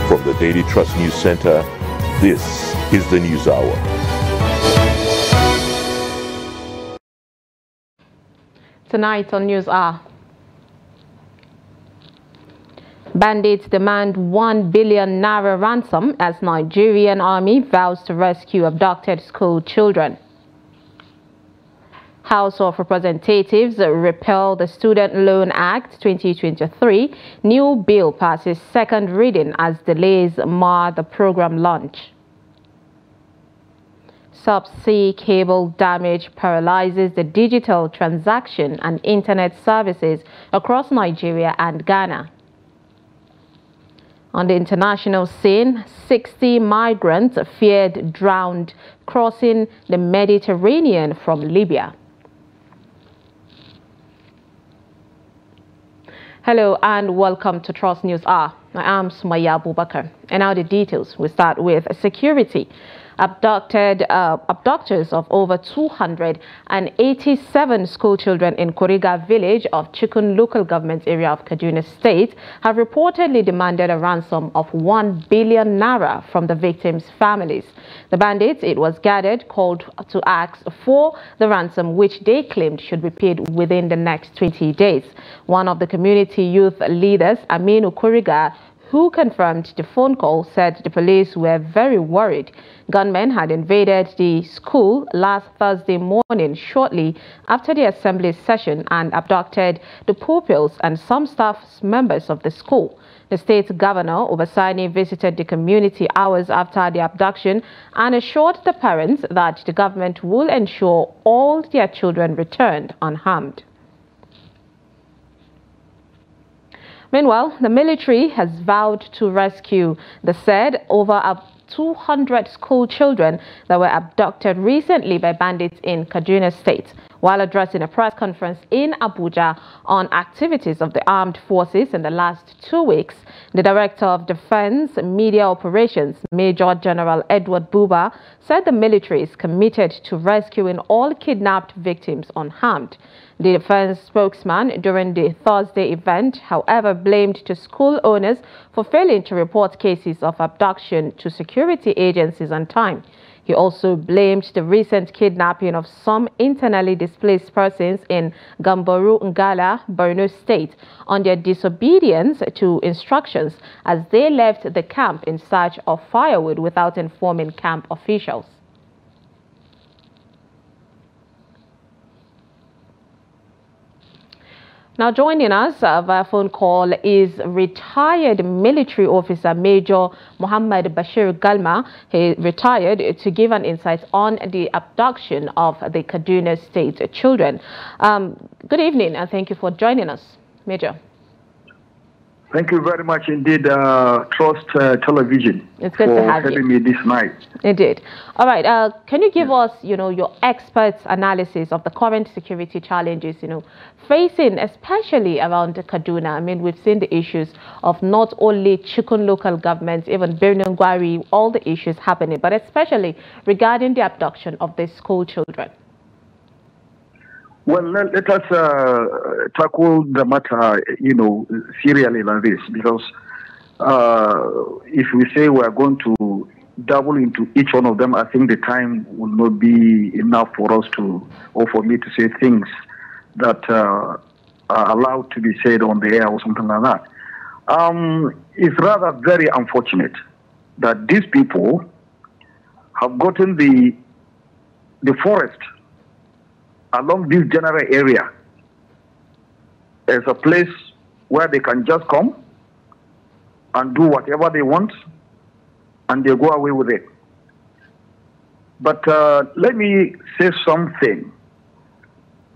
From the Daily Trust News Center, this is the News Hour. Tonight on News Hour, bandits demand 1 billion naira ransom as Nigerian army vows to rescue abducted school children. House of Representatives repeal the Student Loan Act 2023. New bill passes second reading as delays mar the program launch. Subsea cable damage paralyzes the digital transaction and internet services across Nigeria and Ghana. On the international scene, 60 migrants feared drowned crossing the Mediterranean from Libya. Hello and welcome to Trust News Hour. I am Sumaya Abubakar. And now the details. We start with security. Abductors of over 287 school children in Kuriga village of Chikun local government area of Kaduna State have reportedly demanded a ransom of 1 billion naira from the victims' families. The bandits, it was gathered, called to ask for the ransom, which they claimed should be paid within the next 20 days. One of the community youth leaders, Aminu Kuriga, who confirmed the phone call, said the police were very worried. Gunmen had invaded the school last Thursday morning shortly after the assembly session and abducted the pupils and some staff members of the school. The state governor, Obasani, visited the community hours after the abduction and assured the parents that the government will ensure all their children returned unharmed. Meanwhile, the military has vowed to rescue the said over 200 school children that were abducted recently by bandits in Kaduna State. While addressing a press conference in Abuja on activities of the armed forces in the last 2 weeks, the Director of Defense Media Operations, Major General Edward Buba, said the military is committed to rescuing all kidnapped victims unharmed. The defense spokesman during the Thursday event, however, blamed the school owners for failing to report cases of abduction to security agencies on time. He also blamed the recent kidnapping of some internally displaced persons in Gamboru Ngala, Borno State, on their disobedience to instructions as they left the camp in search of firewood without informing camp officials. Now joining us via phone call is retired military officer Major Muhammad Bashir Galma. He retired to give an insight on the abduction of the Kaduna State children. Good evening and thank you for joining us, Major. Thank you very much indeed, Trust Television, it's good to have having me this night. Indeed. All right. Can you give us, your experts' analysis of the current security challenges, facing especially around Kaduna? I mean, we've seen the issues of not only Chikun local governments, even Birnin Gwari, all the issues happening, but especially regarding the abduction of the school children. Well, let us tackle the matter, serially like this, because if we say we are going to double into each one of them, I think the time will not be enough for us to, or for me to say things that are allowed to be said on the air or something like that. It's rather very unfortunate that these people have gotten the forest along this general area as a place where they can just come and do whatever they want and they go away with it. But let me say something.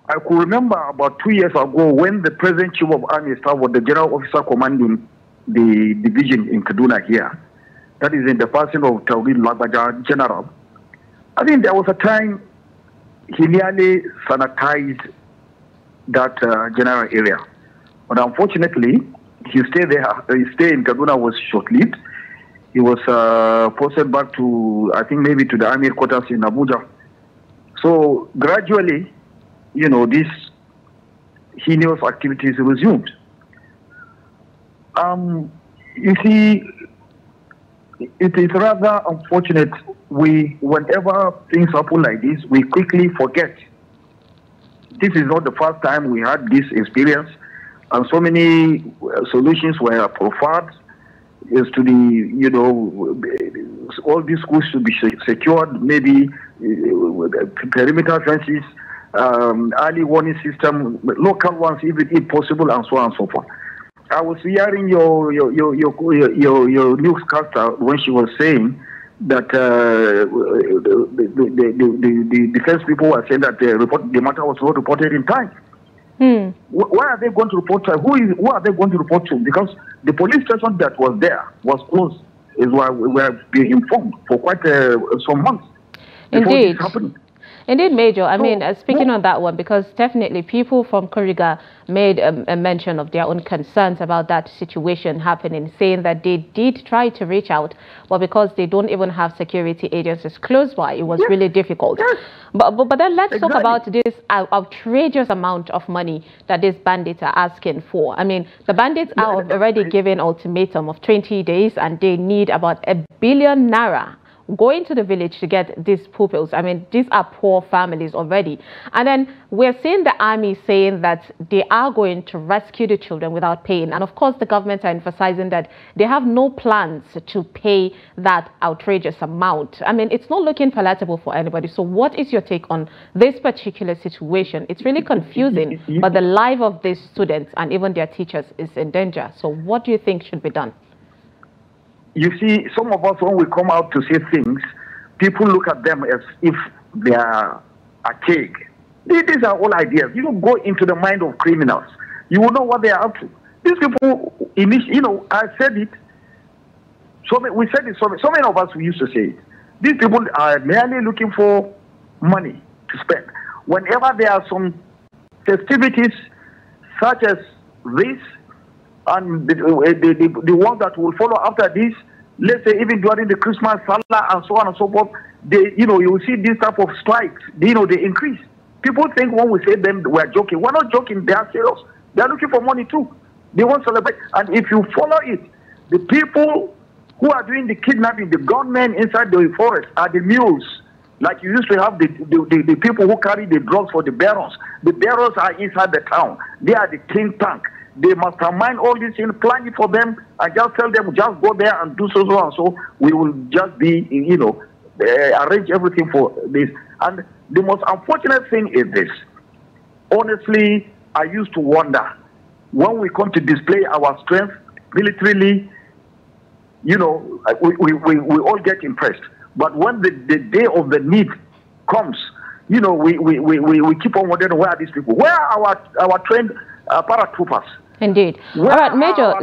I could remember about 2 years ago when the President Chief of Army Staff was the General Officer commanding the division in Kaduna here. That is in the person of Tawil Lagbaja General. I think there was a time he nearly sanitized that general area. But unfortunately, his stay in Kaduna was short-lived. He was posted back to, I think, maybe to the army headquarters in Abuja. So gradually, these heinous activities resumed. You see, it is rather unfortunate. Whenever things happen like this, we quickly forget. This is not the first time we had this experience, and so many solutions were proffered as to all these schools should be secured, maybe perimeter fences, early warning system, local ones if possible, and so on and so forth. I was hearing your newscaster when she was saying that the defense people were saying that the matter was not reported in time. Why are they going to report to? Who are they going to report to? Because the police station that was there was closed, is why we were being informed for quite some months. Indeed. Indeed, Major. I mean, speaking on that one, because definitely people from Kuriga made a mention of their own concerns about that situation happening, saying that they did try to reach out, but because they don't even have security agencies close by, it was really difficult. But then let's talk about this outrageous amount of money that these bandits are asking for. I mean, the bandits are already given ultimatum of 20 days, and they need about ₦1 billion going to the village to get these pupils. I mean, these are poor families already. And then we're seeing the army saying that they are going to rescue the children without paying. And of course, the government are emphasizing that they have no plans to pay that outrageous amount. I mean, it's not looking palatable for anybody. So what is your take on this particular situation? It's really confusing, but the life of these students and even their teachers is in danger. So what do you think should be done? You see, some of us, when we come out to say things, people look at them as if they are archaic. These are all ideas. You don't go into the mind of criminals. You will know what they are up to. These people, I said it. We said it. So many of us, we used to say it. These people are merely looking for money to spend. Whenever there are some festivities such as this, and the ones that will follow after this, let's say even during the Christmas, Salah, and so on and so forth, you will see this type of strikes. They increase. People think when we say them, we're joking. We're not joking. They are serious. They are looking for money too. They want to celebrate. And if you follow it, the people who are doing the kidnapping, the gunmen inside the forest are the mules. Like you used to have the people who carry the drugs for the barons. The barons are inside the town. They are the think tank. They must mastermind all these things, plan it for them, and just tell them, just go there and do so and so. We will just be, arrange everything for this. And the most unfortunate thing is this. Honestly, I used to wonder, when we come to display our strength militarily, we all get impressed. But when the day of the need comes, we keep on wondering, where are these people? Where are our trained paratroopers? Indeed. All right, Major,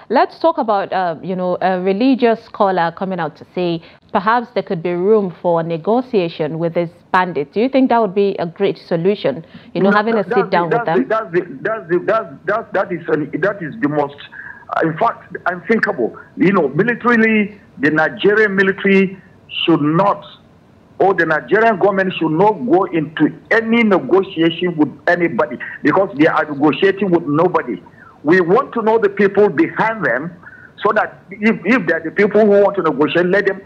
let's talk about, a religious scholar coming out to say perhaps there could be room for negotiation with these bandits. Do you think that would be a great solution, having a sit down with them? That is the most, in fact, unthinkable. Militarily, the Nigerian military should not, or the Nigerian government should not go into any negotiation with anybody, because they are negotiating with nobody. We want to know the people behind them, so that if they are the people who want to negotiate, let them.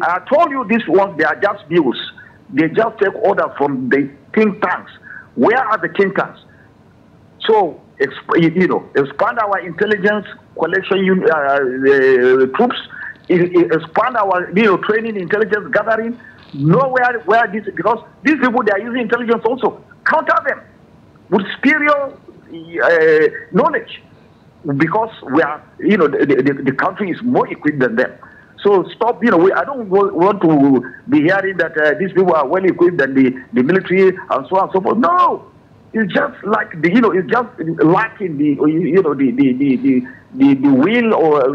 I told you this once, they are just views. They just take orders from the think tanks. Where are the think tanks? So, expand our intelligence collection troops. Expand our training, intelligence gathering, know where this, because these people, they are using intelligence also. Counter them with superior knowledge, because we are, the country is more equipped than them. So stop, I don't want to be hearing that these people are well equipped than the military and so on and so forth. No. It's just like it's just lacking the will or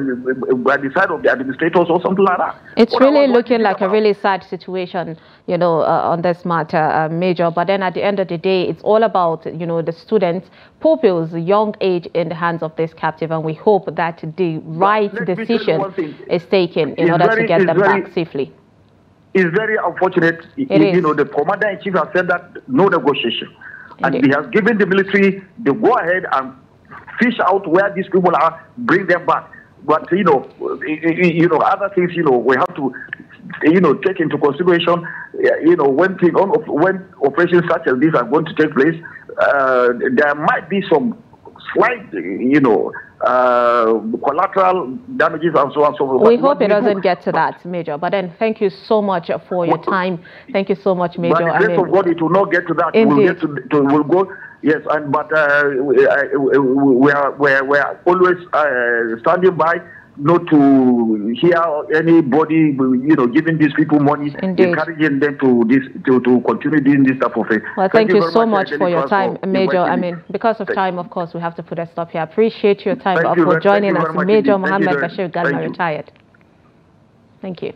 by the side of the administrators or something like that. It's really looking like a really sad situation, on this matter, Major. But then at the end of the day, it's all about, the students, pupils, young age in the hands of this captive, and we hope that the right decision is taken in order to get them back safely. It's very unfortunate. The commander-in-chief has said that no negotiation. And he has given the military the go-ahead and fish out where these people are, bring them back. But other things, we have to, take into consideration, when operations such as these are going to take place, there might be some slight, collateral damages and so on. So we hope it doesn't get to that, Major. But then, thank you so much for your time. Thank you so much, Major. By the grace of God, it will not get to that. We'll go. Yes, but we are always standing by, not to hear anybody, giving these people money, encouraging them to continue doing this type of thing. Well, thank you so much for your time, Major. Because of time, of course, we have to put a stop here. Appreciate your time for joining us, Major Mohammed Bashir Galma, retired. Thank you.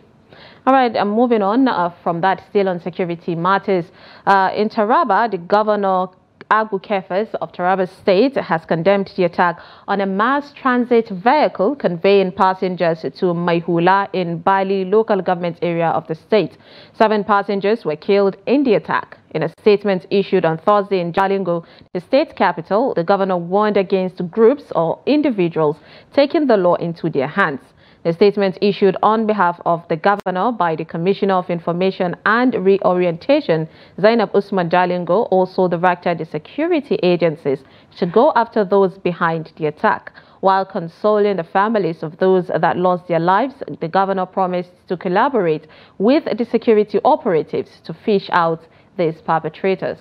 All right, moving on from that, still on security matters. In Taraba, the governor Abu Kefas of Taraba State has condemned the attack on a mass transit vehicle conveying passengers to Maihula in Bali local government area of the state. 7 passengers were killed in the attack. In a statement issued on Thursday in Jalingo, the state capital, the governor warned against groups or individuals taking the law into their hands. A statement issued on behalf of the governor by the Commissioner of Information and Reorientation, Zainab Usman Jalingo, also directed the security agencies to go after those behind the attack. While consoling the families of those that lost their lives, the governor promised to collaborate with the security operatives to fish out these perpetrators.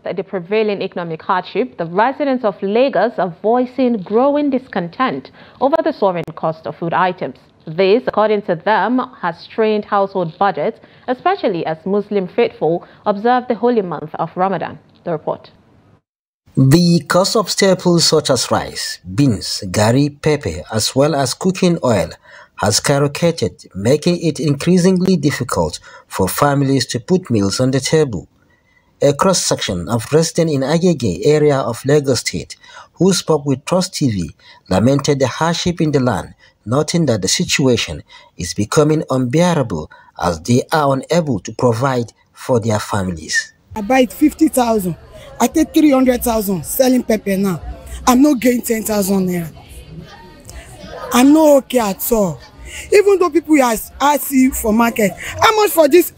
The prevailing economic hardship, the residents of Lagos are voicing growing discontent over the soaring cost of food items. This, according to them, has strained household budgets, especially as Muslim faithful observe the holy month of Ramadan. The report. The cost of staples such as rice, beans, gari, pepper, as well as cooking oil has skyrocketed, making it increasingly difficult for families to put meals on the table. A cross-section of residents in Agege area of Lagos State who spoke with Trust TV lamented the hardship in the land, noting that the situation is becoming unbearable as they are unable to provide for their families. I buy it 50,000. I take 300,000 selling pepper now. I'm not getting 10,000 naira. I'm not okay at all. Even though people ask you for market, how much for this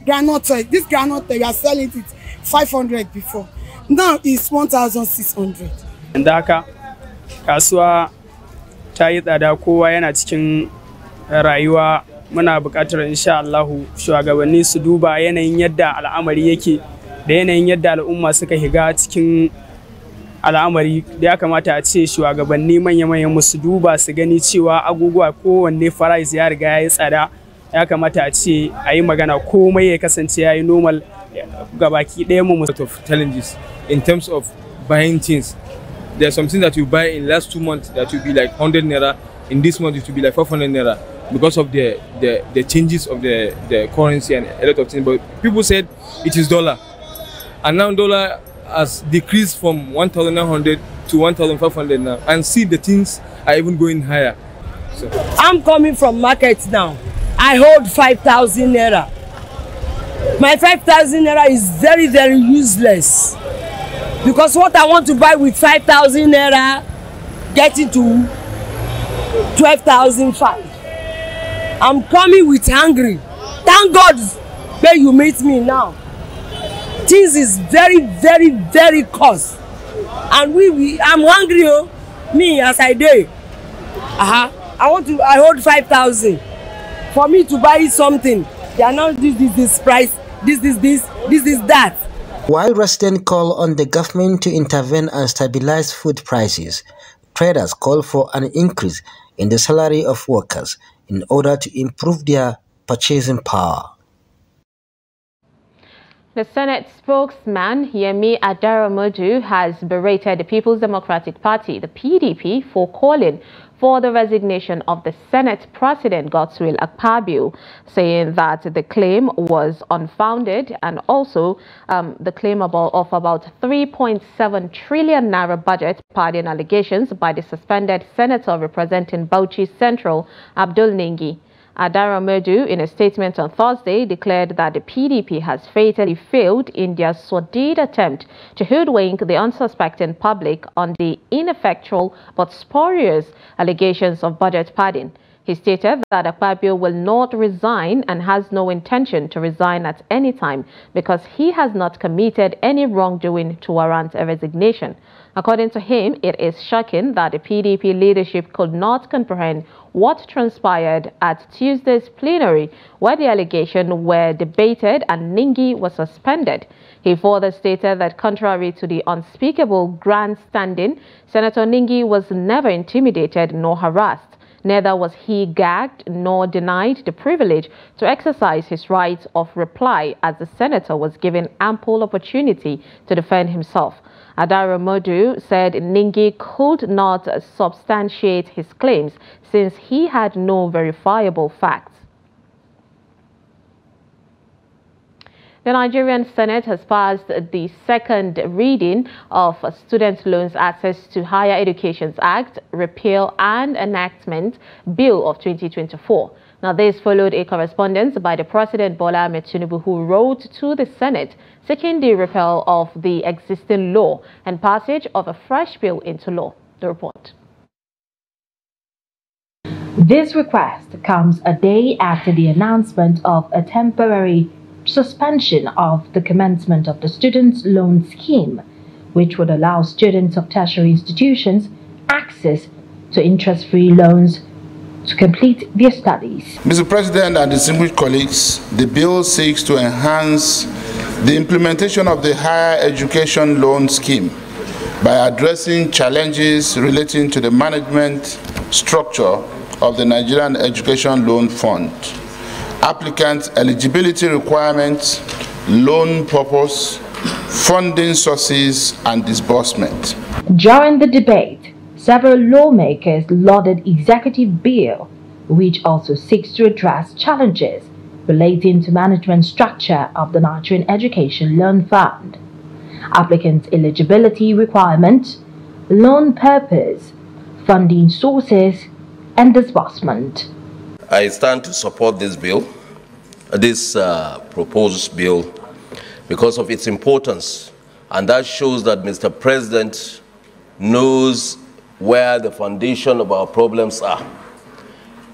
groundnut oil? This groundnut oil, you are selling it 500 before. Now it's 1,600. Da haka kasuwa ta yi tsada, kowa yana cikin rayuwa. Muna buƙatar insha Allah shugabanni su duba yanayin yadda al'amari yake da yanayin yadda al'umma suka higa cikin al'amari. Da ya kamata a ce shugabanni manya-manyan su duba su gani cewa abubuwa kowanne price ya riga ya yi tsada. Ya kamata a ce a yi magana komai ya kasance ya yi normal. Lot of challenges in terms of buying things. There's something that you buy in last 2 months that will be like 100 naira. In this month it will be like 500 naira because of the changes of the currency and a lot of things. But people said it is dollar, and now dollar has decreased from 1,900 to 1,500 now, and see the things are even going higher. So I'm coming from market now. I hold 5,000 naira. My 5,000 naira is very, very useless because what I want to buy with 5,000 naira getting to 12,500. I'm coming with hungry. Thank God where you meet me now. Things is very, very, very cost, and I'm hungry. Oh, me as I do. I hold 5,000 for me to buy something. They are now this price, this that. While residents call on the government to intervene and stabilize food prices, traders call for an increase in the salary of workers in order to improve their purchasing power. The Senate spokesman, Yemi Adaramodu, has berated the People's Democratic Party, the PDP, for calling for the resignation of the Senate President Godswill Akpabio, saying that the claim was unfounded, and also the claim of about 3.7 trillion naira budget, pardon allegations by the suspended senator representing Bauchi Central, Abdul Nengi. Adara Medu, in a statement on Thursday, declared that the PDP has fatally failed in their sordid attempt to hoodwink the unsuspecting public on the ineffectual but spurious allegations of budget padding. He stated that Akpabio will not resign and has no intention to resign at any time because he has not committed any wrongdoing to warrant a resignation. According to him, it is shocking that the PDP leadership could not comprehend what transpired at Tuesday's plenary, where the allegations were debated and Ningi was suspended. He further stated that contrary to the unspeakable grandstanding, Senator Ningi was never intimidated nor harassed. Neither was he gagged nor denied the privilege to exercise his right of reply, as the senator was given ample opportunity to defend himself. Adara Modu said Ningi could not substantiate his claims since he had no verifiable facts. The Nigerian Senate has passed the second reading of Student Loans Access to Higher Education Act, Repeal and Enactment Bill of 2024. Now, this followed a correspondence by the President Bola Ahmed Tinubu, who wrote to the Senate seeking the repeal of the existing law and passage of a fresh bill into law. The report. This request comes a day after the announcement of a temporary suspension of the commencement of the Student Loan Scheme, which would allow students of tertiary institutions access to interest-free loans to complete their studies. Mr. President and distinguished colleagues, the bill seeks to enhance the implementation of the Higher Education Loan Scheme by addressing challenges relating to the management structure of the Nigerian Education Loan Fund, applicant eligibility requirements, loan purpose, funding sources, and disbursement. During the debate, several lawmakers lauded executive bill, which also seeks to address challenges relating to management structure of the Nigerian Education Loan Fund, applicant eligibility requirement, loan purpose, funding sources, and disbursement. I stand to support this bill, this proposed bill, because of its importance, and that shows that Mr. President knows where the foundation of our problems are.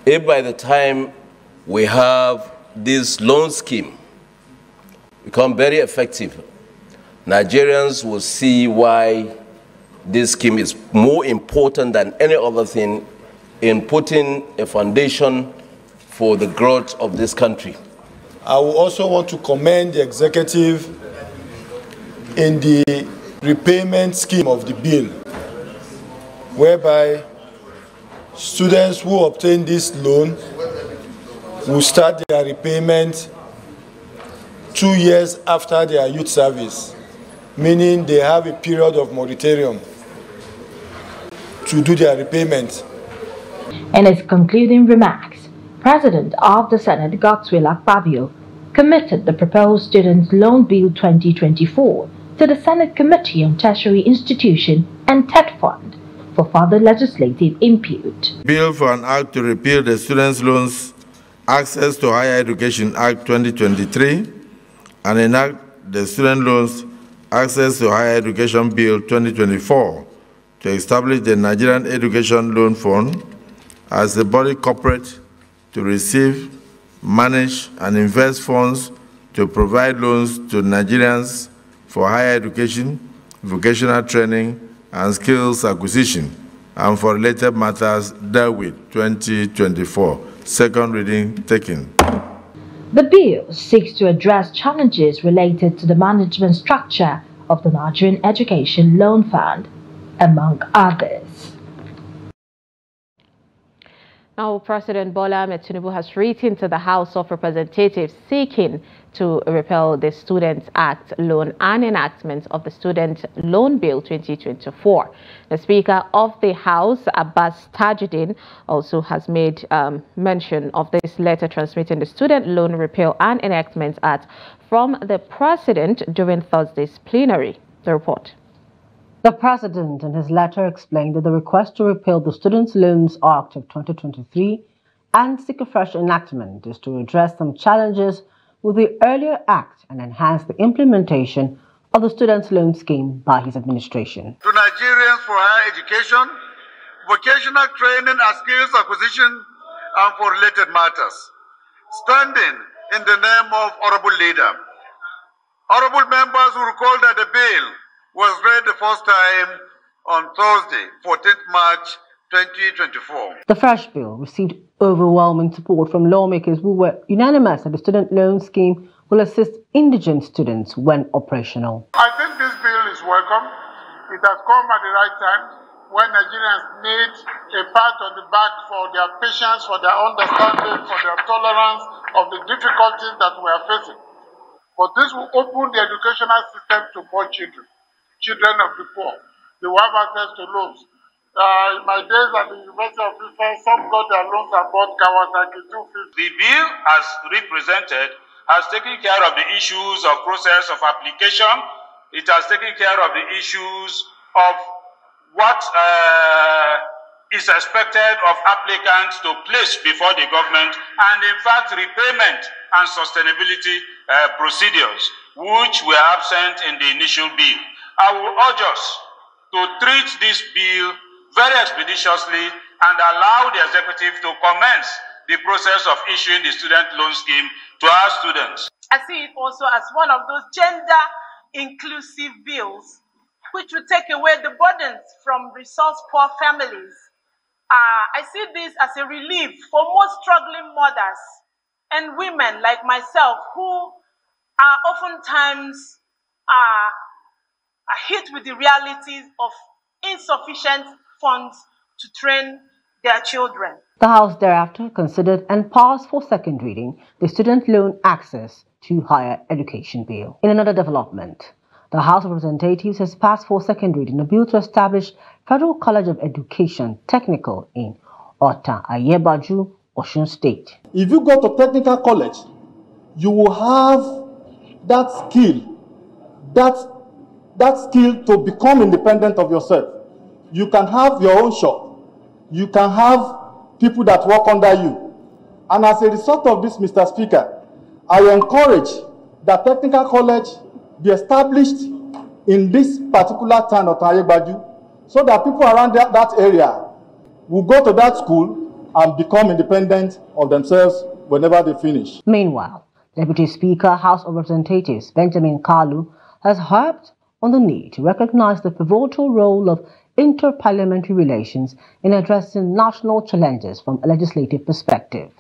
If by the time we have this loan scheme become very effective, Nigerians will see why this scheme is more important than any other thing in putting a foundation for the growth of this country. I will also want to commend the executive in the repayment scheme of the bill, whereby students who obtain this loan will start their repayment 2 years after their youth service, meaning they have a period of moratorium to do their repayment. In his concluding remarks, President of the Senate, Godswill Akpabio, committed the proposed Student Loan Bill 2024 to the Senate Committee on Tertiary Institution and TED Fund for further legislative input. Bill for an Act to repeal the Students' Loans Access to Higher Education Act 2023 and enact the Student Loans Access to Higher Education Bill 2024 to establish the Nigerian Education Loan Fund as a body corporate to receive, manage, and invest funds to provide loans to Nigerians for higher education, vocational training, and skills acquisition, and for related matters dealt with 2024. Second reading taken. The bill seeks to address challenges related to the management structure of the Nigerian Education Loan Fund, among others. Now, President Bola Ahmed Tinubu has written to the House of Representatives seeking to repeal the Students Act loan and enactment of the Student Loan Bill 2024. The Speaker of the House, Abbas Tajuddin, also has made mention of this letter transmitting the Student Loan Repeal and Enactment Act from the President during Thursday's plenary. The report. The President in his letter explained that the request to repeal the Students' Loans Act of 2023 and seek a fresh enactment is to address some challenges with the earlier act and enhance the implementation of the student loan scheme by his administration. To Nigerians for higher education, vocational training and skills acquisition, and for related matters. Standing in the name of Honorable Leader, Honorable members will recall that the bill was read the first time on Thursday, 14th March 2024. The fresh bill received overwhelming support from lawmakers who were unanimous that the student loan scheme will assist indigent students when operational. I think this bill is welcome. It has come at the right time when Nigerians need a pat on the back for their patience, for their understanding, for their tolerance of the difficulties that we are facing. But this will open the educational system to more children, children of the poor. They will have access to loans. In my days at the University of Ife, some got their loans and bought Kawasaki 250. The bill, as represented, has taken care of the issues of process of application. It has taken care of the issues of what is expected of applicants to place before the government, and in fact repayment and sustainability procedures, which were absent in the initial bill. I will urge us to treat this bill very expeditiously and allow the executive to commence the process of issuing the student loan scheme to our students. I see it also as one of those gender-inclusive bills which will take away the burdens from resource-poor families. I see this as a relief for most struggling mothers and women like myself who are oftentimes hit with the realities of insufficient funds to train their children. The House thereafter considered and passed for second reading the Student Loan Access to Higher Education Bill. In another development, the House of Representatives has passed for second reading a bill to establish Federal College of Education Technical in Ota Ayebaju, Osun State. If you go to technical college, you will have that skill, that skill to become independent of yourself. You can have your own shop. You can have people that work under you. And as a result of this, Mr. Speaker, I encourage that technical college be established in this particular town of Ayebaju so that people around that area will go to that school and become independent of themselves whenever they finish. Meanwhile, Deputy Speaker, House of Representatives Benjamin Kalu has harped on the need to recognize the pivotal role of interparliamentary relations in addressing national challenges from a legislative perspective.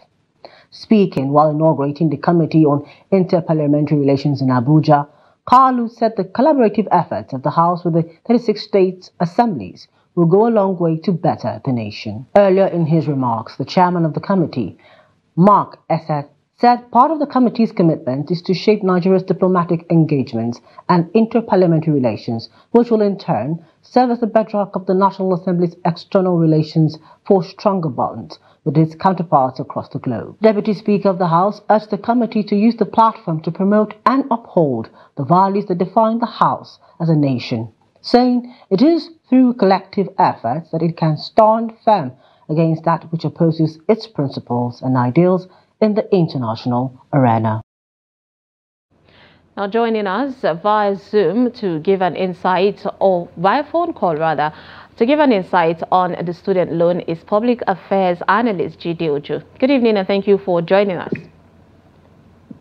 Speaking while inaugurating the Committee on Interparliamentary Relations in Abuja, Kalu said the collaborative efforts of the House with the 36 state assemblies will go a long way to better the nation. Earlier in his remarks, the chairman of the committee, Mark Esset, said part of the committee's commitment is to shape Nigeria's diplomatic engagements and interparliamentary relations, which will in turn serve as the bedrock of the National Assembly's external relations for stronger bonds with its counterparts across the globe. Deputy Speaker of the House urged the committee to use the platform to promote and uphold the values that define the House as a nation, saying it is through collective efforts that it can stand firm against that which opposes its principles and ideals in the international arena. Now joining us via Zoom to give an insight, or via phone call rather, to give an insight on the student loan is Public Affairs Analyst G.D. Ojo. Good evening and thank you for joining us.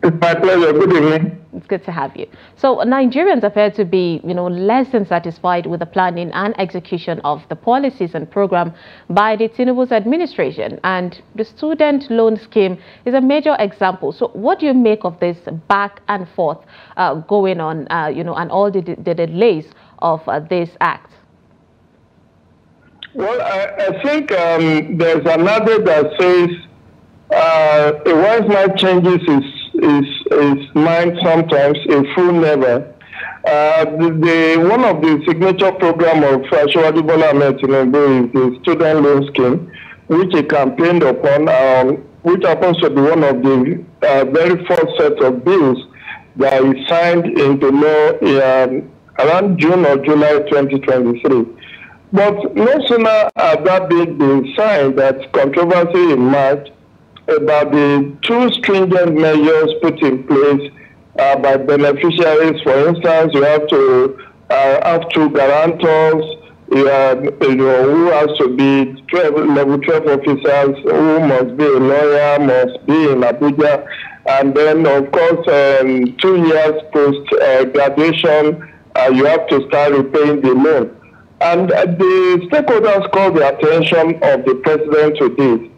It's my pleasure. Good evening. It's good to have you. So Nigerians appear to be, less than satisfied with the planning and execution of the policies and program by the Tinubu's administration, and the student loan scheme is a major example. So what do you make of this back and forth going on, and all the delays of this act? Well, I think there's another that says a wise man changes his mind sometimes, a fool never. One of the signature program of Ashwadi Bola Ahmed Tinubu is the student loan scheme, which he campaigned upon, which happens to be one of the very first set of bills that he signed into law around June or July 2023. But no sooner had that bill been signed that controversy emerged about the 2 stringent measures put in place by beneficiaries. For instance, you have to have 2 guarantors, who has to be level 12 officers, who must be a lawyer, must be in Abuja, and then, of course, 2 years post graduation, you have to start repaying the loan. And the stakeholders called the attention of the president to this.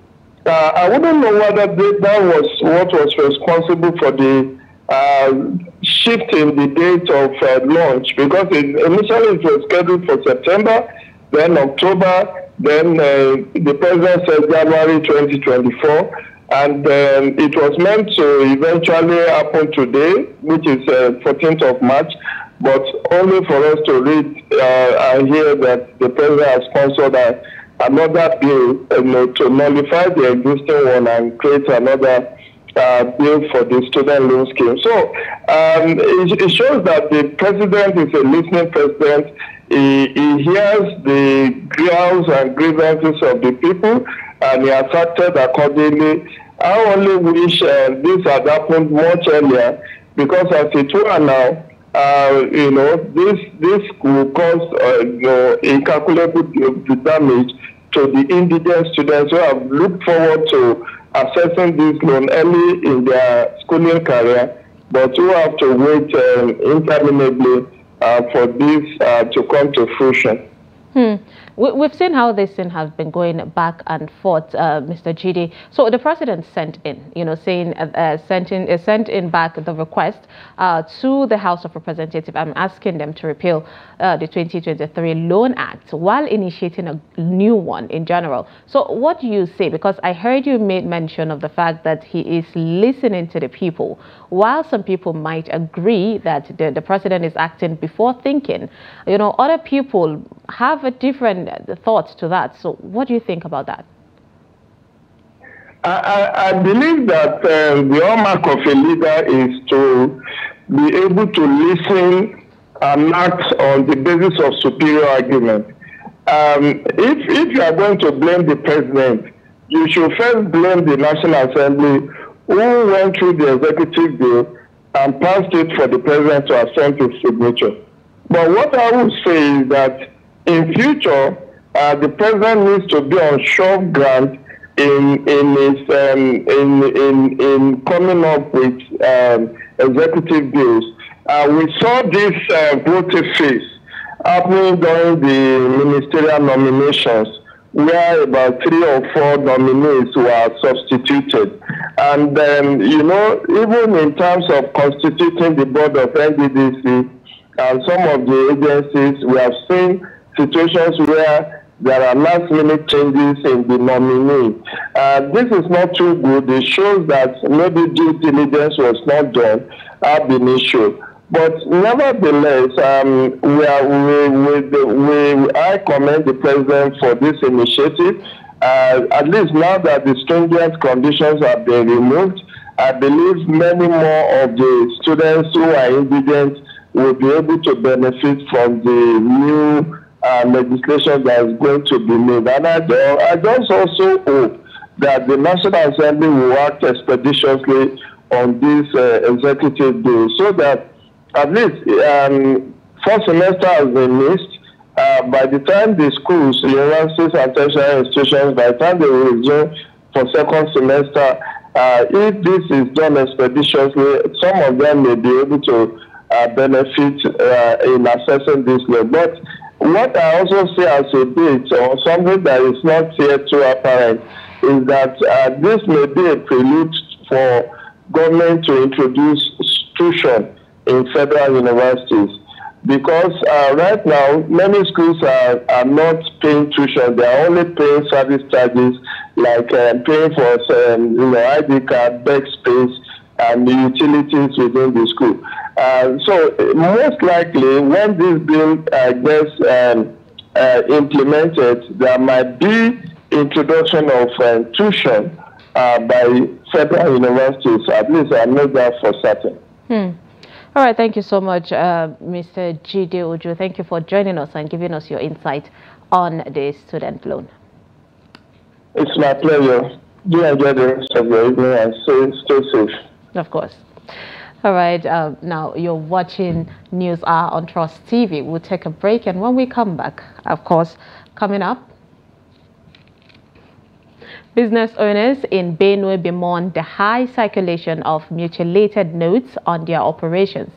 I wouldn't know whether that was what was responsible for the shift in the date of launch, because initially it was scheduled for September, then October, then the president said January 2024, and it was meant to eventually happen today, which is 14th of March, but only for us to read and hear that the president has sponsored another bill to nullify the existing one and create another bill for the student loan scheme. So it shows that the president is a listening president. He hears the grievances and grievances of the people, and he has acted accordingly. I only wish this had happened much earlier, because as it were now, this will cause incalculable damage to the indigent students who have looked forward to accessing this loan early in their schooling career, but who have to wait interminably for this to come to fruition. We've seen how this thing has been going back and forth, Mr. Jide. So the president sent in, saying sent in back the request to the House of Representatives. I'm asking them to repeal the 2023 Loan Act while initiating a new one in general. So what do you say? Because I heard you made mention of the fact that he is listening to the people. While some people might agree that the president is acting before thinking, other people have a different thoughts to that. So what do you think about that? I believe that the hallmark of a leader is to be able to listen and act on the basis of superior argument. If you are going to blame the president, you should first blame the National Assembly, who went through the executive bill and passed it for the president to assent his signature. But what I would say is that in future, the president needs to be on sure ground in coming up with executive bills. We saw this voting phase happening during the ministerial nominations, where about 3 or 4 nominees were substituted. And even in terms of constituting the board of NDDC and some of the agencies, we have seen situations where there are last-minute changes in the nominee. This is not too good. It shows that maybe due diligence was not done at the issue. But nevertheless, I commend the president for this initiative. At least now that the stringent conditions have been removed, I believe many more of the students who are indigent will be able to benefit from the new legislation that is going to be made. And I just also hope that the National Assembly will act expeditiously on this executive bill, so that at least first semester has been missed. By the time the schools, universities and tertiary institutions, by the time they will resume for second semester, if this is done expeditiously, some of them may be able to benefit in accessing this law. But what I also see as a bit, or something that is not yet too apparent, is that this may be a prelude for government to introduce tuition in federal universities. Because right now, many schools are not paying tuition. They are only paying service charges, like paying for ID card, bed space, and the utilities within the school. So most likely, when this bill gets implemented, there might be introduction of tuition by federal universities. At least I know that for certain. All right, thank you so much, Mr. Jide Ojo. Thank you for joining us and giving us your insight on the student loan. It's my pleasure. Do enjoy the rest of your evening and stay safe. Of course. All right, now you're watching News Hour on Trust TV. We'll take a break, and when we come back, of course, coming up, business owners in Benue bemoan the high circulation of mutilated notes on their operations.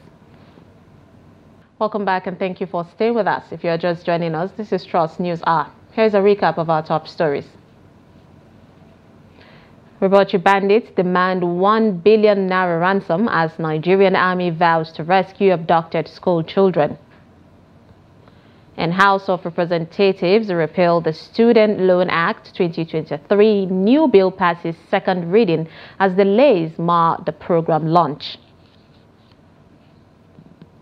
Welcome back, and thank you for staying with us. If you're just joining us, this is Trust News Hour. Here's a recap of our top stories. Ribochi bandits demand 1 billion naira ransom as Nigerian army vows to rescue abducted school children. And House of Representatives repeal the Student Loan Act 2023. New bill passes second reading as delays mar the program launch.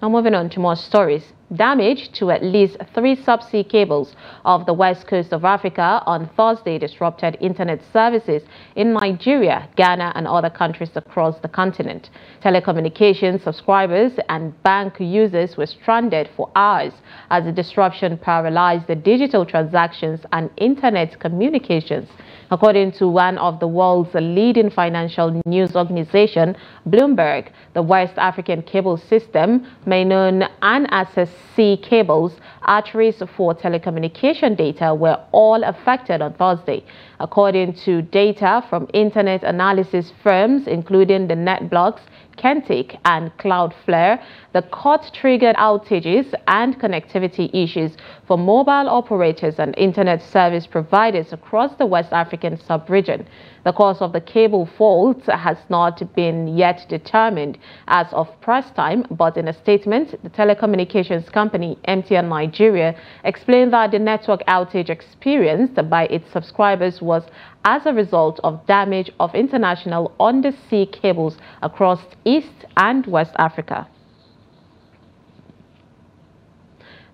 Now moving on to more stories. Damage to at least 3 subsea cables off the west coast of Africa on Thursday disrupted internet services in Nigeria, Ghana, and other countries across the continent. Telecommunications subscribers and bank users were stranded for hours as the disruption paralyzed the digital transactions and internet communications. According to one of the world's leading financial news organization, Bloomberg, the West African cable system, known as sea cables, arteries for telecommunication data were all affected on Thursday. According to data from internet analysis firms, including the NetBlocks, Kentic, and Cloudflare, the cut triggered outages and connectivity issues for mobile operators and internet service providers across the West African sub-region. The cause of the cable fault has not been yet determined as of press time, but in a statement, the telecommunications company MTN Nigeria explained that the network outage experienced by its subscribers was as a result of damage of international undersea cables across East and West Africa.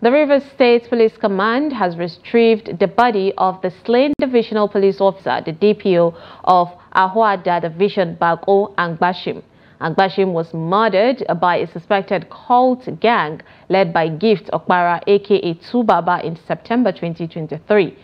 The Rivers State Police Command has retrieved the body of the slain divisional police officer, the DPO of Ahuada Division, Bako Angbashim. Angbashim was murdered by a suspected cult gang led by Gift Okpara, aka Tubaba, in September 2023.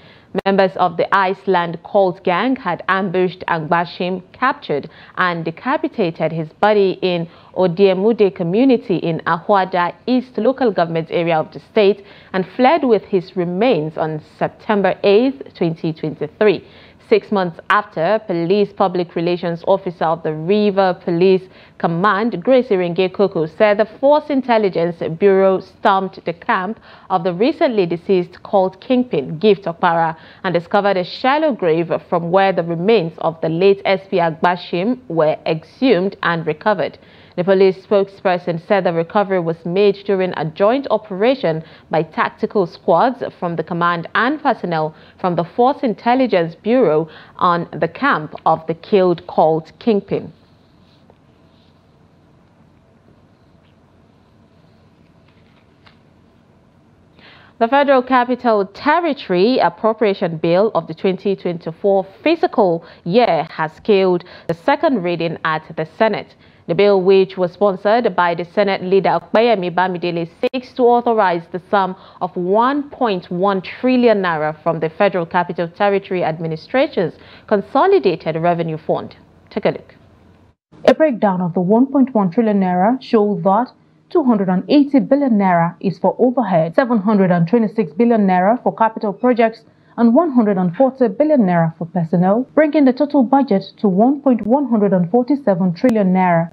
Members of the Iceland cult gang had ambushed Angbashim, captured and decapitated his body in Odiemude community in Ahuada East local government area of the state and fled with his remains on September 8, 2023. 6 months after, Police Public Relations Officer of the River Police Command, Grace Irenge Koko, said the Force Intelligence Bureau stormed the camp of the recently deceased cult kingpin, Gift Okpara, and discovered a shallow grave from where the remains of the late SP Agbashim were exhumed and recovered. The police spokesperson said the recovery was made during a joint operation by tactical squads from the command and personnel from the Force Intelligence Bureau on the camp of the killed cult kingpin. The Federal Capital Territory Appropriation Bill of the 2024 fiscal year has scaled the second reading at the Senate. The bill, which was sponsored by the Senate leader Okpeyemi Bamidele, seeks to authorize the sum of 1.1 trillion naira from the Federal Capital Territory Administration's Consolidated Revenue Fund. Take a look. A breakdown of the 1.1 trillion naira shows that 280 billion naira is for overhead, 726 billion naira for capital projects, and 140 billion naira for personnel, bringing the total budget to 1.147 trillion naira.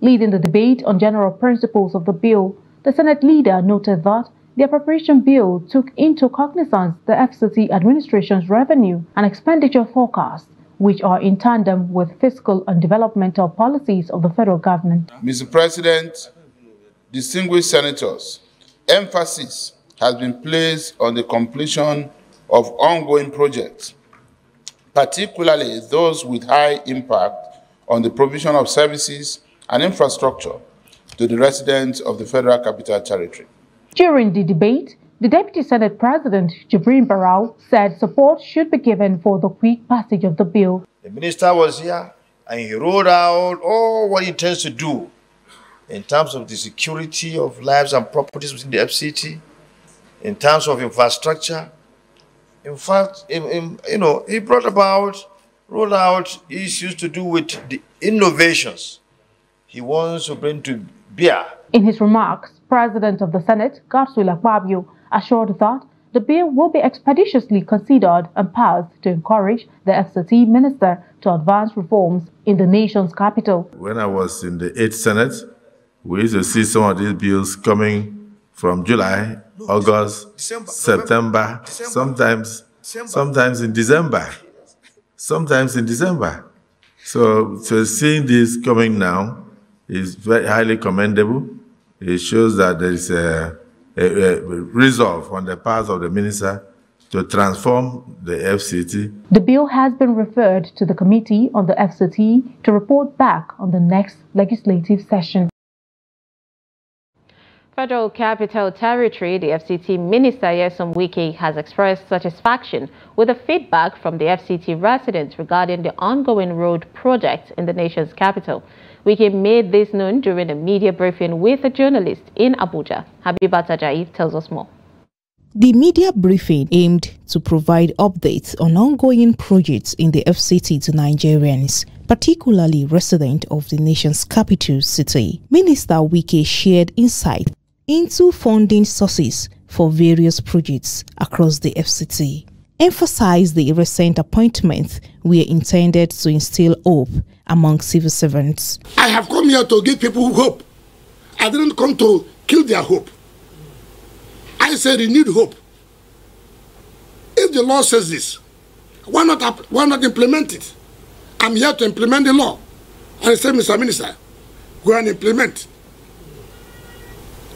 Leading the debate on general principles of the bill, the Senate leader noted that the appropriation bill took into cognizance the FCT administration's revenue and expenditure forecasts, which are in tandem with fiscal and developmental policies of the federal government. Mr. President, distinguished senators, emphasis has been placed on the completion of ongoing projects, particularly those with high impact on the provision of services and infrastructure to the residents of the Federal Capital Territory. During the debate, the Deputy Senate President, Jibrin Barau, said support should be given for the quick passage of the bill. The minister was here and he wrote out all what he intends to do in terms of the security of lives and properties within the FCT, in terms of infrastructure. In fact, he brought about roll out issues to do with the innovations he wants to bring to bear. In his remarks, President of the Senate, Godswill Akpabio, assured that the bill will be expeditiously considered and passed to encourage the FCT minister to advance reforms in the nation's capital. When I was in the 8th Senate, we used to see some of these bills coming from July, August, September, sometimes in December. So seeing this coming now is very highly commendable. It shows that there is a resolve on the part of the minister to transform the FCT. The bill has been referred to the Committee on the FCT to report back on the next legislative session. Federal Capital Territory, the FCT Minister Nyesom Wike has expressed satisfaction with the feedback from the FCT residents regarding the ongoing road project in the nation's capital. Wike made this known during a media briefing with a journalist in Abuja. Habibat Ajayi tells us more. The media briefing aimed to provide updates on ongoing projects in the FCT to Nigerians, particularly residents of the nation's capital city. Minister Wike shared insight into funding sources for various projects across the FCT, emphasized the recent appointments were intended to instill hope among civil servants. I have come here to give people hope. I didn't come to kill their hope. I said you need hope. If the law says this, why not implement it? I'm here to implement the law. And I said, Mr. Minister, go and implement.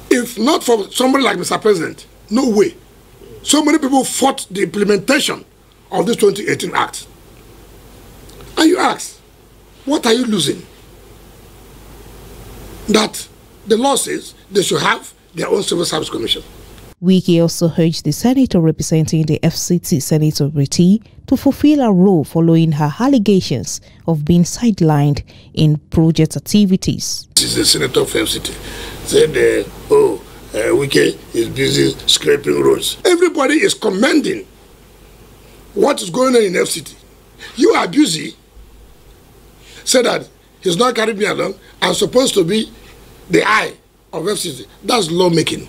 If not for somebody like Mr. President, no way. So many people fought the implementation of this 2018 Act. And you ask, what are you losing? That the law says they should have their own civil service commission. Wike also urged the senator representing the FCT, Senator Reti, to fulfill her role following her allegations of being sidelined in project activities. This is the senator of FCT. Said, Wike is busy scraping roads. Everybody is commending what is going on in FCT. You are busy. Said that he's not carrying me along. I'm supposed to be the eye of FCT. That's lawmaking.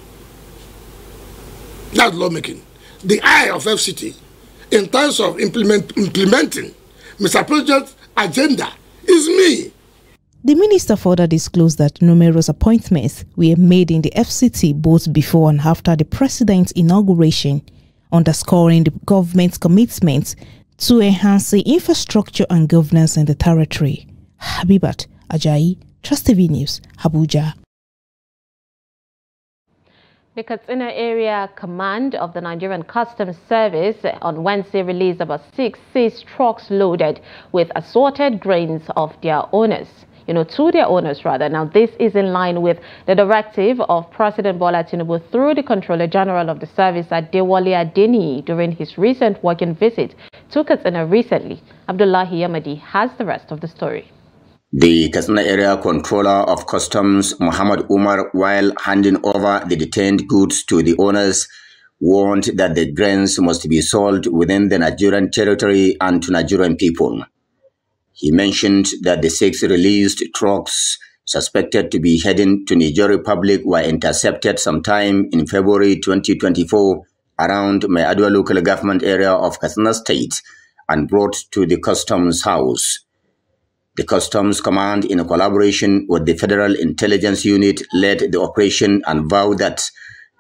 That's lawmaking. The eye of FCT in terms of implementing Mr. President's agenda is me. The minister further disclosed that numerous appointments were made in the FCT both before and after the president's inauguration, underscoring the government's commitment to enhance the infrastructure and governance in the territory. Habibat Ajayi, Trust TV News, Abuja. The Kaduna Area Command of the Nigerian Customs Service on Wednesday released about 6 seized trucks loaded with assorted grains of their owners. To their owners rather. Now, this is in line with the directive of President Bola Tinubu through the Controller General of the Service Adewale Adeniyi during his recent working visit to Kaduna recently. Abdullahi Yamadi has the rest of the story. The Kaduna Area Controller of Customs, Muhammad Umar, while handing over the detained goods to the owners, warned that the grains must be sold within the Nigerian territory and to Nigerian people. He mentioned that the 6 released trucks suspected to be heading to Niger Republic were intercepted sometime in February 2024 around Mayadua local government area of Kaduna State and brought to the Customs House. The Customs Command, in collaboration with the Federal Intelligence Unit, led the operation and vowed that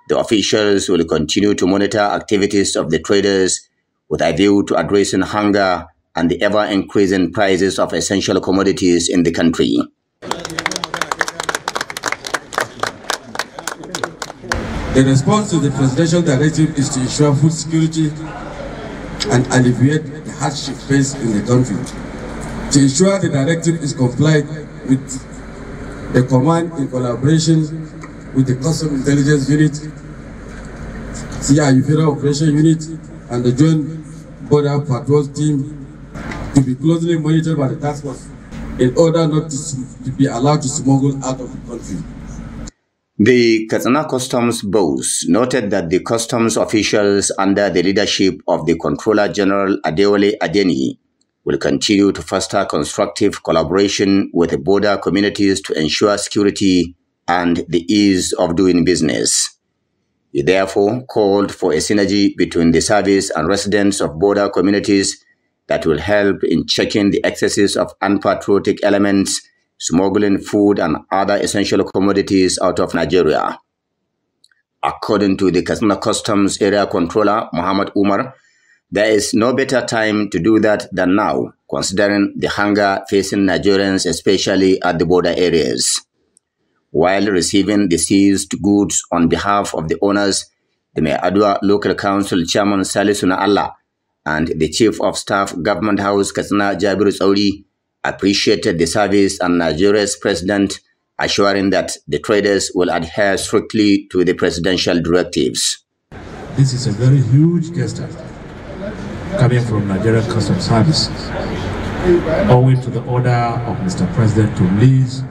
the officials will continue to monitor activities of the traders with a view to addressing hunger and the ever-increasing prices of essential commodities in the country. The response to the presidential directive is to ensure food security and alleviate the hardship faced in the country. To ensure the directive is complied with, the command, in collaboration with the Customs Intelligence Unit, CIU Federal Operation Unit, and the Joint Border Patrol Team, to be closely monitored by the task force in order not to be allowed to smuggle out of the country. The Kaduna Customs boss noted that the customs officials under the leadership of the Controller General Adewale Adeniyi will continue to foster constructive collaboration with the border communities to ensure security and the ease of doing business. He therefore called for a synergy between the service and residents of border communities that will help in checking the excesses of unpatriotic elements smuggling food and other essential commodities out of Nigeria. According to the Kaduna Customs Area Controller, Muhammad Umar, there is no better time to do that than now, considering the hunger facing Nigerians, especially at the border areas. While receiving the seized goods on behalf of the owners, the Meadua Local Council Chairman Salisu Allah and the Chief of Staff Government House Kaduna Jabiru Sauri appreciated the service and Nigeria's president, assuring that the traders will adhere strictly to the presidential directives. This is a very huge gesture coming from Nigerian Customs Service, owing to the order of Mr. President to release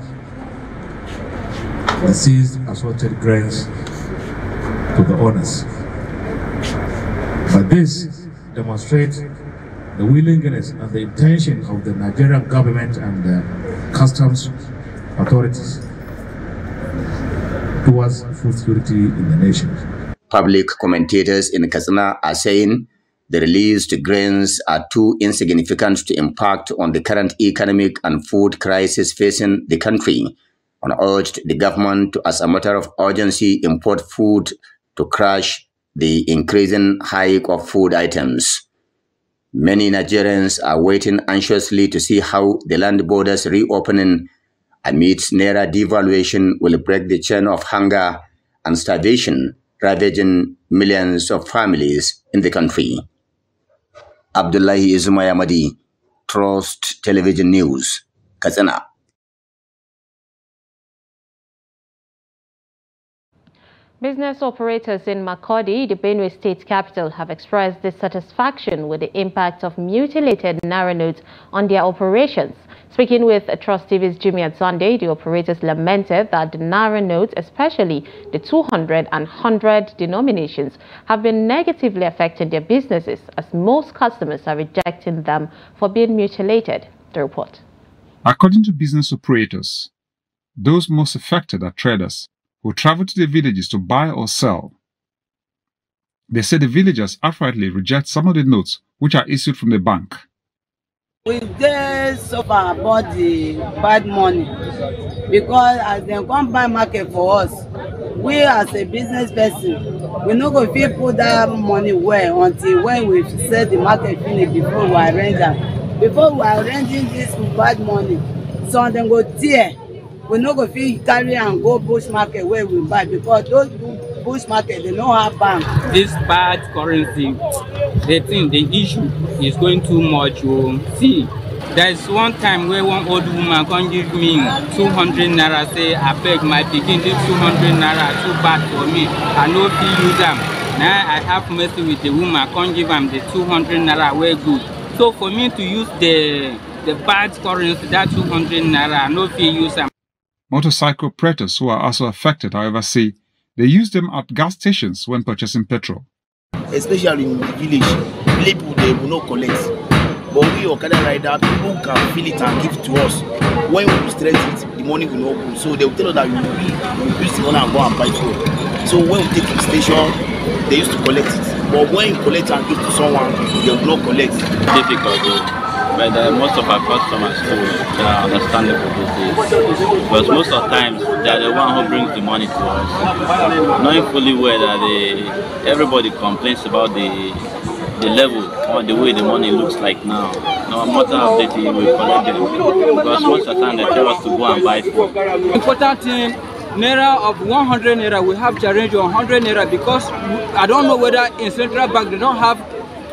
the seized assorted grains to the owners. But this demonstrates the willingness and the intention of the Nigerian government and the customs authorities towards food security in the nation. Public commentators in Kaduna are saying the released grains are too insignificant to impact on the current economic and food crisis facing the country, and urged the government to, as a matter of urgency, import food to crush the increasing hike of food items. Many Nigerians are waiting anxiously to see how the land borders reopening amidst Naira devaluation will break the chain of hunger and starvation ravaging millions of families in the country. Abdullahi Izumayamadi, Trust Television News, Kaduna. Business operators in Makurdi, the Benue state capital, have expressed dissatisfaction with the impact of mutilated Naira notes on their operations. Speaking with Trust TV's Jimmy on Sunday, the operators lamented that the Naira notes, especially the 200 and 100 denominations, have been negatively affecting their businesses, as most customers are rejecting them for being mutilated. The report. According to business operators, those most affected are traders who travel to the villages to buy or sell. They say the villagers outrightly reject some of the notes which are issued from the bank. We dey suffer about the bad money because as they come buy market for us, we as a business person, we no go fit put that money well until when we sell the market finish before we arrange them. Before we arranging this bad money, some dem go tear. We no go fit carry and go bush market where we buy because those bush market they no have bank. This bad currency, the issue is going too much. See, there is one time where one old woman can give me 200 naira, say I beg my pikin, this 200 naira too bad for me. I no fit use them. Now I have mercy with the woman, I can't give them the 200 naira way good. So for me to use the bad currency, that 200 naira, I no fit use them. Motorcycle operators who are also affected, however, say they use them at gas stations when purchasing petrol. Especially in the village, people they will not collect. But we Okada rider, people can feel it and give it to us. When we stress it, the money will not go. So they will tell us that we will use the money and go and buy fuel. So when we take it to the station, they used to collect it. But when you collect and give to someone, they will not collect. Difficult. But most of our customers too, they are understandable these days. Because most of the times they are the one who brings the money to us, knowing fully well that everybody complains about the level or the way the money looks like now. No matter how dirty we collect them, because most of the time they tell us to go and buy food. Important thing, Naira of 100 Naira, we have to arrange 100 Naira because I don't know whether in Central Bank they don't have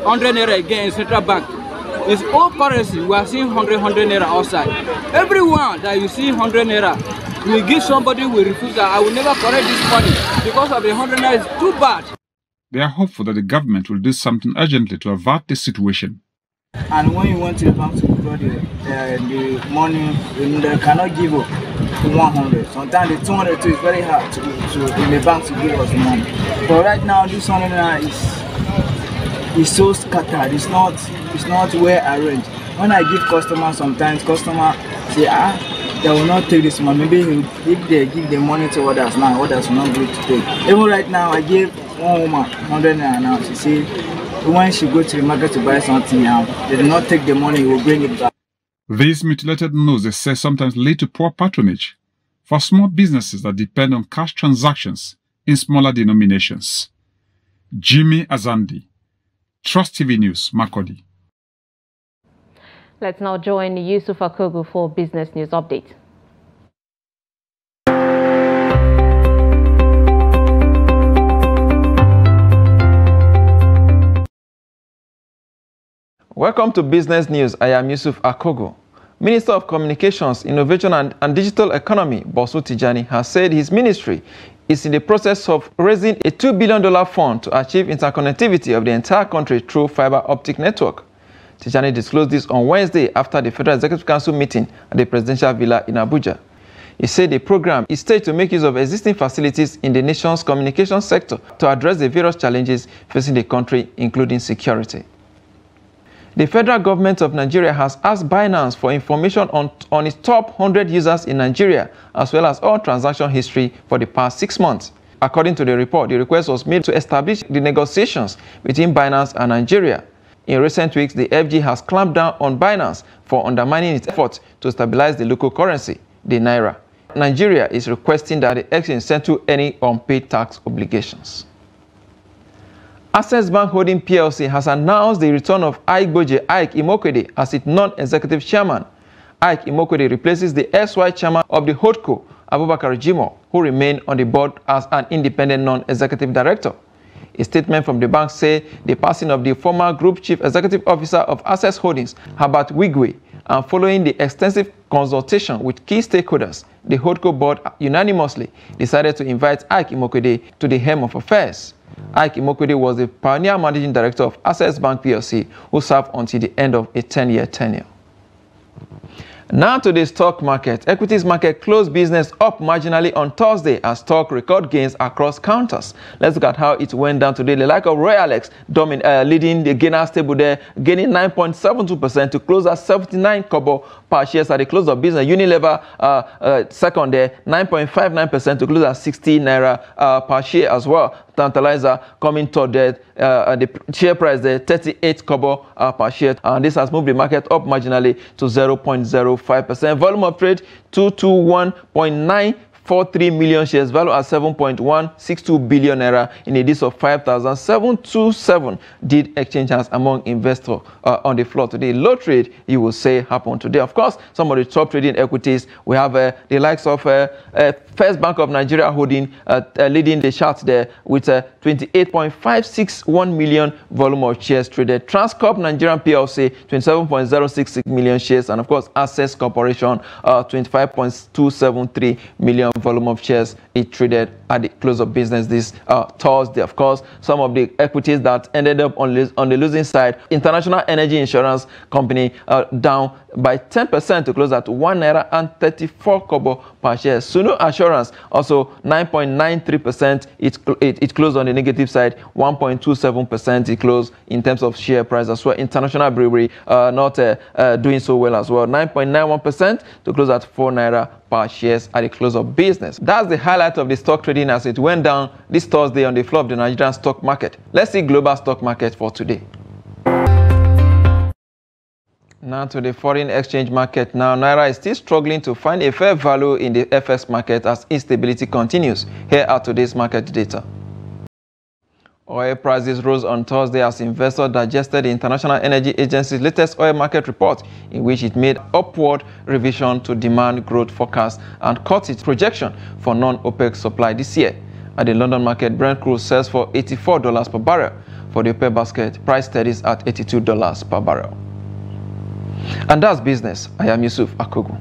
100 Naira again in Central Bank. It's all currency. We are seeing 100 Naira outside. Everyone that you see 100 Naira, we give somebody, we refuse that. I will never collect this money because of the 100 Naira is too bad. They are hopeful that the government will do something urgently to avert this situation. And when you want to bank to withdraw the money, they cannot give up to 100. Sometimes the 200 too is very hard to in the bank to give us the money. But right now, this 100 Naira is so scattered. It's not well arranged. when I give customer, sometimes customer say, they will not take this money. Maybe if they give the money to others now, others will not go to take. Even right now, I gave one woman 100 naira now. She said when she go to the market to buy something now, they do not take the money, will bring it back. These mutilated notes, they say, sometimes lead to poor patronage for small businesses that depend on cash transactions in smaller denominations. Jimmy Azandi, Trust TV News, Makurdi. Let's now join Yusuf Akogu for Business News Update. Welcome to Business News. I am Yusuf Akogu. Minister of Communications, Innovation and Digital Economy, Bosu Tijani, has said his ministry is in the process of raising a $2 billion fund to achieve interconnectivity of the entire country through fiber optic network. Tijani disclosed this on Wednesday after the Federal Executive Council meeting at the Presidential Villa in Abuja. He said the program is staged to make use of existing facilities in the nation's communication sector to address the various challenges facing the country, including security. The federal government of Nigeria has asked Binance for information on its top 100 users in Nigeria, as well as all transaction history for the past 6 months. According to the report, the request was made to establish the negotiations between Binance and Nigeria. In recent weeks, the FG has clamped down on Binance for undermining its efforts to stabilize the local currency, the Naira. Nigeria is requesting that the exchange settle any unpaid tax obligations. Access Bank Holding PLC has announced the return of Ike Imokwede as its non-executive chairman. Ike Imokwede replaces the SY chairman of the HODCO, Abubakar Jimo, who remained on the board as an independent non-executive director. A statement from the bank said the passing of the former Group Chief Executive Officer of Access Holdings, Herbert Wigwe, and following the extensive consultation with key stakeholders, the HODCO board unanimously decided to invite Ike Imokwede to the helm of affairs. Ike Imokwede was the pioneer managing director of Access Bank PLC, who served until the end of a 10-year tenure. Now to the stock market. Equities market closed business up marginally on Thursday as stock record gains across counters. Let's look at how it went down today. The like of Royalex leading the gainers table there, gaining 9.72% to close at 79 kobo per share at the close of business. Unilever second there, 9.59% to close at 60 naira per share as well. Tantalizer coming third there, the share price there, 38 kobo per share. And this has moved the market up marginally to 0.05%. Volume of trade, 221.943 million shares, value at 7.162 billion naira in a days of 5,727 did exchange hands among investors on the floor today. Low trade, you will say, happened today. Of course, some of the top trading equities, we have the likes of First Bank of Nigeria holding leading the charts there with 28.561 million volume of shares traded. Transcorp Nigerian PLC 27.066 million shares, and of course Access Corporation 25.273 million volume of shares it traded at the close of business this Thursday. Of course, some of the equities that ended up on the losing side: International Energy Insurance Company down by 10% to close at 1 naira and 34 kobo per share. Sunu Assurance also 9.93%. It closed on the negative side. 1.27% it closed in terms of share price as well. International Brewery not doing so well as well. 9.91% to close at 4 naira per shares at the close of business. That's the highlight of the stock trading as it went down this Thursday on the floor of the Nigerian stock market. Let's see global stock market for today. Now to the foreign exchange market. Now, Naira is still struggling to find a fair value in the FX market as instability continues. Here are today's market data. Oil prices rose on Thursday as investors digested the International Energy Agency's latest oil market report, in which it made upward revision to demand growth forecast and cut its projection for non-OPEC supply this year. At the London market, Brent crude sells for $84 per barrel. For the OPEC basket, price steadies at $82 per barrel. And that's business. I am Yusuf Akogu.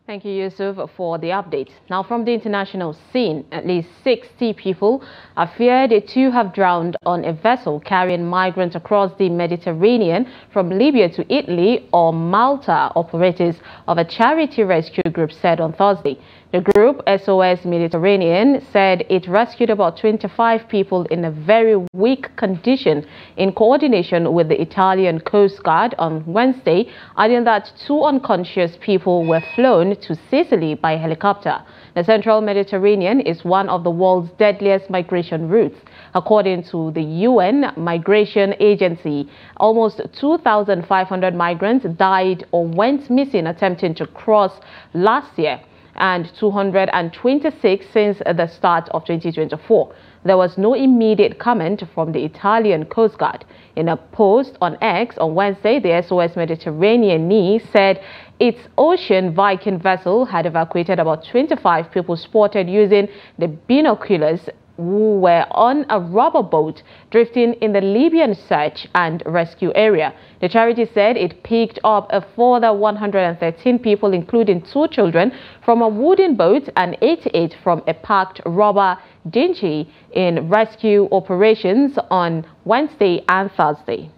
Thank you, Yusuf, for the update. Now, from the international scene, at least 60 people are feared to have drowned on a vessel carrying migrants across the Mediterranean from Libya to Italy or Malta, operators of a charity rescue group said on Thursday. The group, SOS Mediterranean, said it rescued about 25 people in a very weak condition in coordination with the Italian Coast Guard on Wednesday, adding that 2 unconscious people were flown to Sicily by helicopter. The central Mediterranean is one of the world's deadliest migration routes. According to the UN Migration Agency, almost 2,500 migrants died or went missing attempting to cross last year, and 226 since the start of 2024. There was no immediate comment from the Italian Coast Guard. In a post on X on Wednesday, the SOS Mediterranean said its Ocean Viking vessel had evacuated about 25 people spotted using the binoculars who were on a rubber boat drifting in the Libyan search and rescue area. The charity said it picked up a further 113 people, including 2 children, from a wooden boat and 88 from a parked rubber dinghy in rescue operations on Wednesday and Thursday.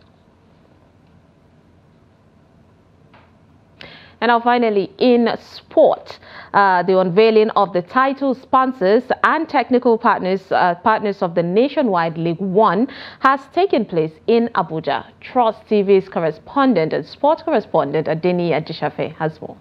And now finally, in sport, the unveiling of the title sponsors and technical partners of the nationwide League One has taken place in Abuja. Trust TV's correspondent and sports correspondent Adeni Ajishafe has more.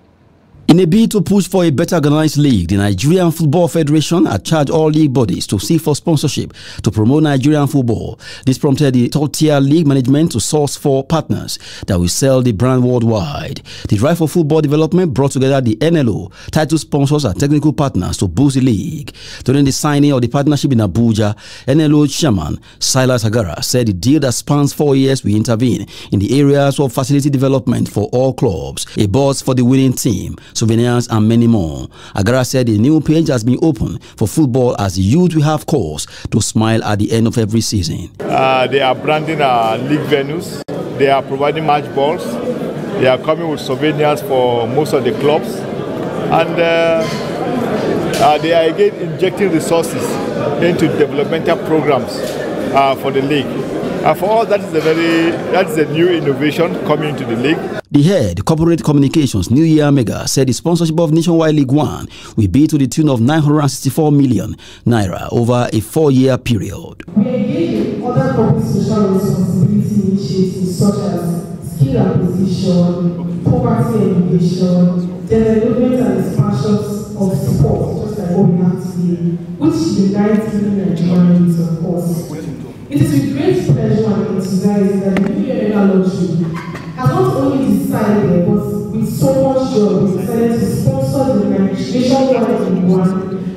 In a bid to push for a better organized league, the Nigerian Football Federation had charged all league bodies to seek for sponsorship to promote Nigerian football. This prompted the top-tier league management to source for partners that will sell the brand worldwide. The drive for football development brought together the NLO, title sponsors and technical partners to boost the league. During the signing of the partnership in Abuja, NLO chairman Silas Agara said the deal that spans 4 years will intervene in the areas of facility development for all clubs, a bus for the winning team, souvenirs and many more. Agara said the new page has been opened for football as the youth will have cause to smile at the end of every season. They are branding league venues. They are providing match balls. They are coming with souvenirs for most of the clubs. And they are again injecting resources into developmental programs for the league. For all that is a new innovation coming into the league. The head corporate communications New Year Mega said the sponsorship of Nationwide League One will be to the tune of 964 million naira over a 4-year period. We engage in other corporate social responsibility initiatives such as skill acquisition, poverty elimination, development and expansion of sport, just like what we have today, which unites many Nigerians, of course. It is with great pleasure and enthusiasm that the New Year Mega Lottery has not only decided, but with so much joy, we decided to sponsor the Nationwide League One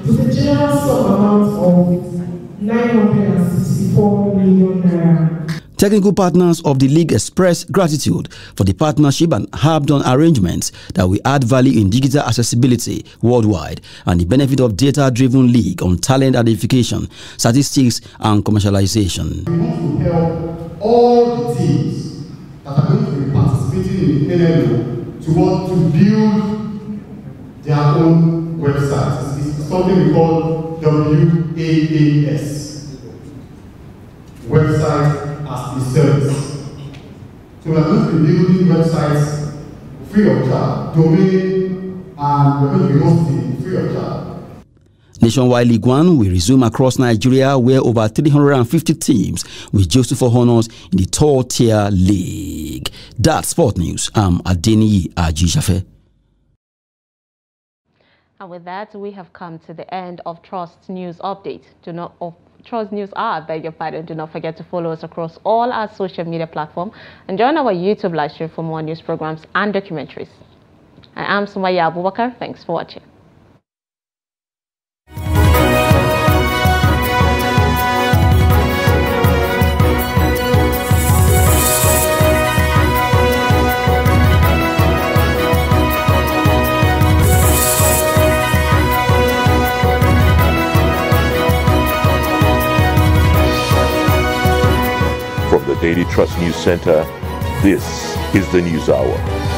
with a general sum amount of 964 million naira. Technical partners of the league expressed gratitude for the partnership and have done arrangements that will add value in digital accessibility worldwide and the benefit of data-driven league on talent identification, statistics and commercialization. We want to help all the teams that are going to be participating in NLO to build their own websites. It's something we call WAAS, website as a service. So we are going to be building websites free of charge, domain, and we're going to be hosting free of charge. Nationwide League One will resume across Nigeria, where over 350 teams will jostle for honors in the third-tier league. That's Sport News. I'm Adeni Ajishafe. And with that, we have come to the end of Trust News Update. Trust News Hour, beg your pardon. Do not forget to follow us across all our social media platforms and join our YouTube live stream for more news programs and documentaries. I am Sumaya Abubakar. Thanks for watching. From the Daily Trust News Center, this is the News Hour.